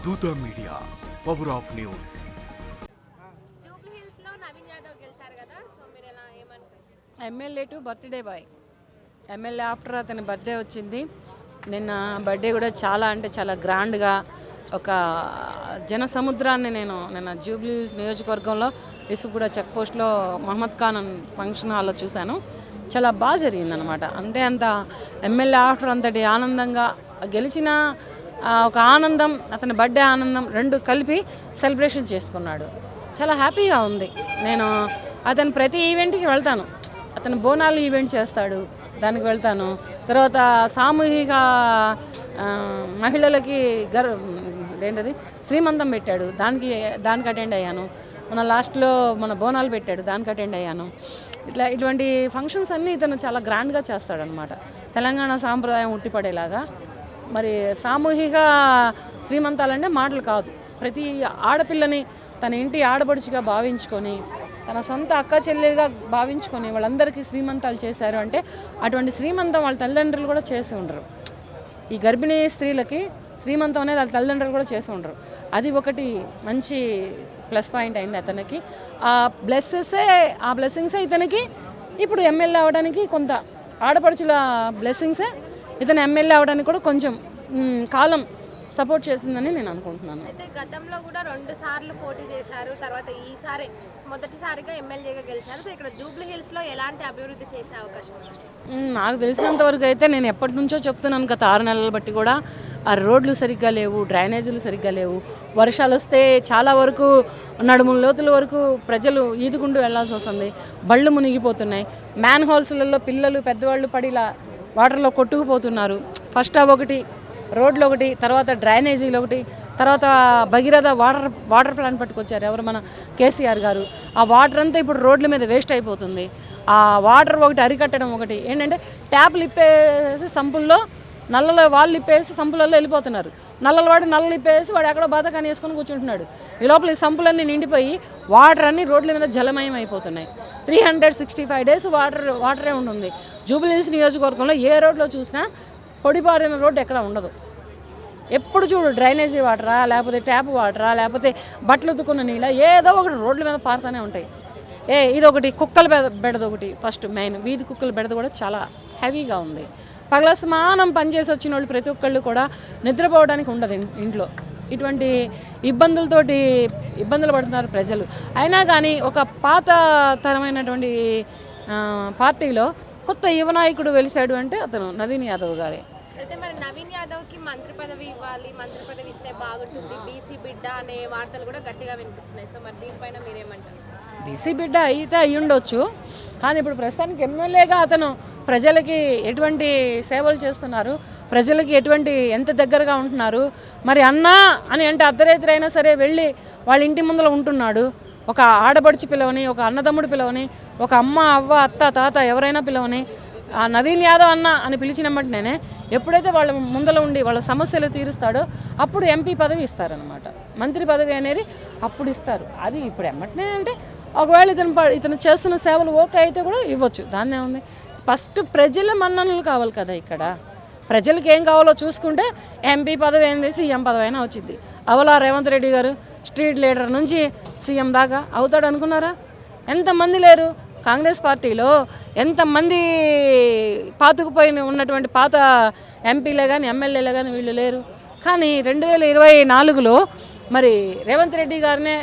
దూత media, power of news. Jubilee hills లో నవీన్ యాదవ్ గెలిచారు కదా, సో మీరు ఎలా ఏమనుకుంటున్నారు? MLA to birthday boy. MLA after అతని బర్త్డే వచ్చింది నిన్న. బర్త్డే కూడా చాలా అంటే చాలా గ్రాండ్గా ఒక జన సముద్రాన్ని నేను నిన్న జూబ్లీ హిల్స్ నియోజకవర్గంలో ఇసుగూడ చెక్ పోస్ట్లో మహమ్మద్ ఖాన్ ఫంక్షన్ హాల్లో చూశాను. చాలా బాగా జరిగిందనమాట. అంటే అంత ఎమ్మెల్యే ఆఫ్టర్ అంతటి ఆనందంగా గెలిచిన ఒక ఆనందం, అతని బర్త్డే ఆనందం రెండు కలిపి సెలబ్రేషన్ చేసుకున్నాడు. చాలా హ్యాపీగా ఉంది. నేను అతను ప్రతి ఈవెంట్కి వెళ్తాను. అతను బోనాలు ఈవెంట్ చేస్తాడు, దానికి వెళ్తాను. తర్వాత సామూహిక మహిళలకి ఏంటది శ్రీమంతం పెట్టాడు, దానికి అటెండ్ అయ్యాను. మన లాస్ట్లో మన బోనాలు పెట్టాడు, దానికి అటెండ్ అయ్యాను. ఇటువంటి ఫంక్షన్స్ అన్నీ ఇతను చాలా గ్రాండ్గా చేస్తాడనమాట. తెలంగాణ సాంప్రదాయం ఉట్టిపడేలాగా. మరి సామూహిక శ్రీమంతాలంటే మాటలు కాదు. ప్రతి ఆడపిల్లని తన ఇంటి ఆడపడుచుగా భావించుకొని, తన సొంత అక్క చెల్లెలుగా భావించుకొని వాళ్ళందరికీ శ్రీమంతాలు చేశారు అంటే అటువంటి శ్రీమంతం వాళ్ళ తల్లిదండ్రులు కూడా చేసి ఉండరు. ఈ గర్భిణీ స్త్రీలకి శ్రీమంతం అనేది వాళ్ళ తల్లిదండ్రులు కూడా చేసి ఉండరు. అది ఒకటి మంచి ప్లస్ పాయింట్ అయింది అతనికి. ఆ బ్లెస్సింగ్సే ఇతనికి ఇప్పుడు ఎమ్మెల్యే అవ్వడానికి, కొంత ఆడపడుచుల బ్లెస్సింగ్సే ఇతను ఎమ్మెల్యే అవ్వడానికి కూడా కొంచెం కాలం సపోర్ట్ చేసిందని నేను అనుకుంటున్నాను. అయితే గతంలో కూడా 2 సార్లు పోటీ చేశారు, తర్వాత ఈసారి మొదటిసారిగా ఎమ్మెల్యేగా గెలిచారు. సో ఇక్కడ జూబ్లీ హిల్స్ లో ఎలాంటి అభివృద్ధి చేసే అవకాశం ఉంది? నాకు తెలిసినంత వరకు అయితే నేను ఎప్పటి నుంచో చెప్తున్నాను, గత 6 నెలలు బట్టి కూడా ఆ రోడ్లు సరిగ్గా లేవు, డ్రైనేజీలు సరిగ్గా లేవు. వర్షాలు వస్తే చాలా వరకు నడుముల లోతుల వరకు ప్రజలు ఈదుకుంటూ వెళ్లాల్సి వస్తుంది. బళ్ళు మునిగిపోతున్నాయి. మ్యాన్ హోల్స్లలో పిల్లలు పెద్దవాళ్ళు పడి ఇలా వాటర్లో కొట్టుకుపోతున్నారు. ఫస్ట్ ఒకటి రోడ్లు ఒకటి, తర్వాత డ్రైనేజీలు ఒకటి, తర్వాత భగీరథ వాటర్ ప్లాంట్ పట్టుకొచ్చారు ఎవరు, మన కేసీఆర్ గారు. ఆ వాటర్ అంతా ఇప్పుడు రోడ్ల మీద వేస్ట్ అయిపోతుంది. ఆ వాటర్ ఒకటి అరికట్టడం ఒకటి. ఏంటంటే ట్యాప్లు ఇప్పేసి సంపుల్లో, నల్లలో వాళ్ళు ఇప్పేసి సంపులలో వెళ్ళిపోతున్నారు. నల్లలు ఇప్పేసి వాడు ఎక్కడో బాధకాన్ని వేసుకొని కూర్చుంటున్నాడు. ఈ లోపల ఈ సంపులన్నీ నిండిపోయి వాటర్ అన్నీ రోడ్ల మీద జలమయం అయిపోతున్నాయి. 365 days వాటరే ఉంటుంది. జూబ్లీ హిల్స్ నియోజకవర్గంలో ఏ రోడ్లో చూసినా పొడిపారిన రోడ్డు ఎక్కడ ఉండదు. ఎప్పుడు చూడు డ్రైనేజీ వాటరా, లేకపోతే ట్యాప్ వాటరా, లేకపోతే బట్టలు ఉతుకున్న నీళ్ళ, ఏదో ఒకటి రోడ్ల మీద పారుతూనే ఉంటాయి. ఇదొకటి కుక్కల బెడద ఒకటి. ఫస్ట్ మెయిన్ వీధి కుక్కల బెడద కూడా చాలా హెవీగా ఉంది. పగల స్నానం పనిచేసి వచ్చిన వాళ్ళు ప్రతి ఒక్కళ్ళు కూడా నిద్రపోవడానికి ఉండదు ఇంట్లో. ఇటువంటి ఇబ్బందులు పడుతున్నారు ప్రజలు. అయినా కానీ ఒక పాత తరమైనటువంటి పార్టీలో కొత్త యువ నాయకుడు వెలిశాడు అంటే అతను నవీన్ యాదవ్ గారే. అయితే మరి నవీన్ యాదవ్కి మంత్రి పదవి ఇవ్వాలి, మంత్రి పదవి ఇస్తే బాగుంటుంది, బీసీ బిడ్డ అనే వార్తలు కూడా గట్టిగా వినిపిస్తున్నాయి. సో మరి దీనిపైన మీరేమంటారు? బీసీ బిడ్డ అయితే అయ్యి ఉండొచ్చు, కానీ ఇప్పుడు ప్రస్తుతానికి ఎమ్మెల్యేగా అతను ప్రజలకి ఎటువంటి సేవలు చేస్తున్నారు, ప్రజలకి ఎంత దగ్గరగా ఉంటున్నారు. మరి అన్నా అని అంటే అర్ధరాత్రి అయినా సరే వెళ్ళి వాళ్ళ ఇంటి ముందర ఉంటున్నాడు. ఒక ఆడపడుచు పిలవని, ఒక అన్నదమ్ముడు పిలవని, ఒక అమ్మ అవ్వ అత్త తాత ఎవరైనా పిలవని, ఆ నవీన్ యాదవ్ అన్న అని పిలిచినమ్మటనే ఎప్పుడైతే వాళ్ళ ముందర ఉండి వాళ్ళ సమస్యలు తీరుస్తాడో అప్పుడు ఎంపీ పదవి ఇస్తారనమాట. మంత్రి పదవి అనేది అప్పుడు ఇస్తారు. అది ఇప్పుడు ఎమ్మటనే అంటే ఒకవేళ ఇతను చేస్తున్న సేవలు ఓకే అయితే కూడా ఇవ్వచ్చు, దాన్నే ఉంది. ఫస్ట్ ప్రజల మన్ననలు కావాలి కదా. ఇక్కడ ప్రజలకు ఏం కావాలో చూసుకుంటే ఎంపీ పదవి ఏంది, సీఎం పదవి అయినా వచ్చింది. అవలా రేవంత్ రెడ్డి గారు స్ట్రీట్ లీడర్ నుంచి సీఎం దాకా అవుతాడు అనుకున్నారా? ఎంతమంది లేరు కాంగ్రెస్ పార్టీలో, ఎంతమంది పాతుకుపోయి ఉన్నటువంటి పాత ఎంపీలే కానీ ఎమ్మెల్యేలే కానీ వీళ్ళు లేరు. కానీ 2024లో మరి రేవంత్ రెడ్డి గారినే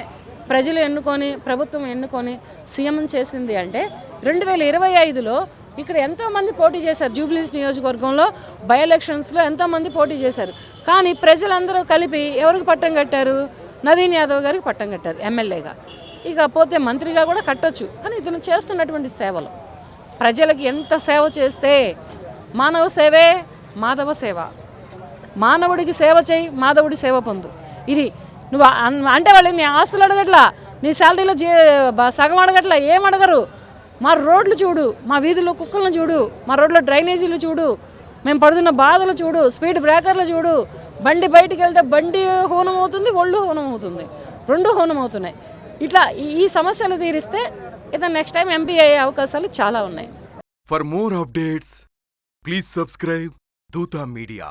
ప్రజలు ఎన్నుకొని, ప్రభుత్వం ఎన్నుకొని సీఎం చేసింది అంటే 2025లో ఇక్కడ ఎంతోమంది పోటీ చేశారు. జూబ్లీ హిల్స్ నియోజకవర్గంలో బై ఎలక్షన్స్లో ఎంతోమంది పోటీ చేశారు. కానీ ప్రజలందరూ కలిపి ఎవరికి పట్టం కట్టారు? నవీన్ యాదవ్ గారికి పట్టం కట్టారు ఎమ్మెల్యేగా. ఇక పోతే మంత్రిగా కూడా కట్టొచ్చు. కానీ ఇతను చేస్తున్నటువంటి సేవలు ప్రజలకి ఎంత సేవ చేస్తే, మానవ సేవే మాధవ సేవ. మానవుడికి సేవ చేయి, మాధవుడి సేవ పొందు. ఇది నువ్వు అంటే వాళ్ళు నీ ఆస్తులు అడగట్లా, నీ శాలరీలో సగం అడగట్లా, ఏం అడగరు. మా రోడ్లు చూడు, మా వీధిలో కుక్కలను చూడు, మా రోడ్లో డ్రైనేజీలు చూడు, మేము పడుతున్న బాధలు చూడు, స్పీడ్ బ్రేకర్లు చూడు. బండి బయటికి వెళ్తే బండి హోనం అవుతుంది, ఒళ్ళు హోనం అవుతుంది, 2 హోనం అవుతున్నాయి. ఇట్లా ఈ సమస్యలు తీరిస్తే ఇతను నెక్స్ట్ టైం ఎంపీ అయ్యే అవకాశాలు చాలా ఉన్నాయి. For more updates please subscribe దూత మీడియా.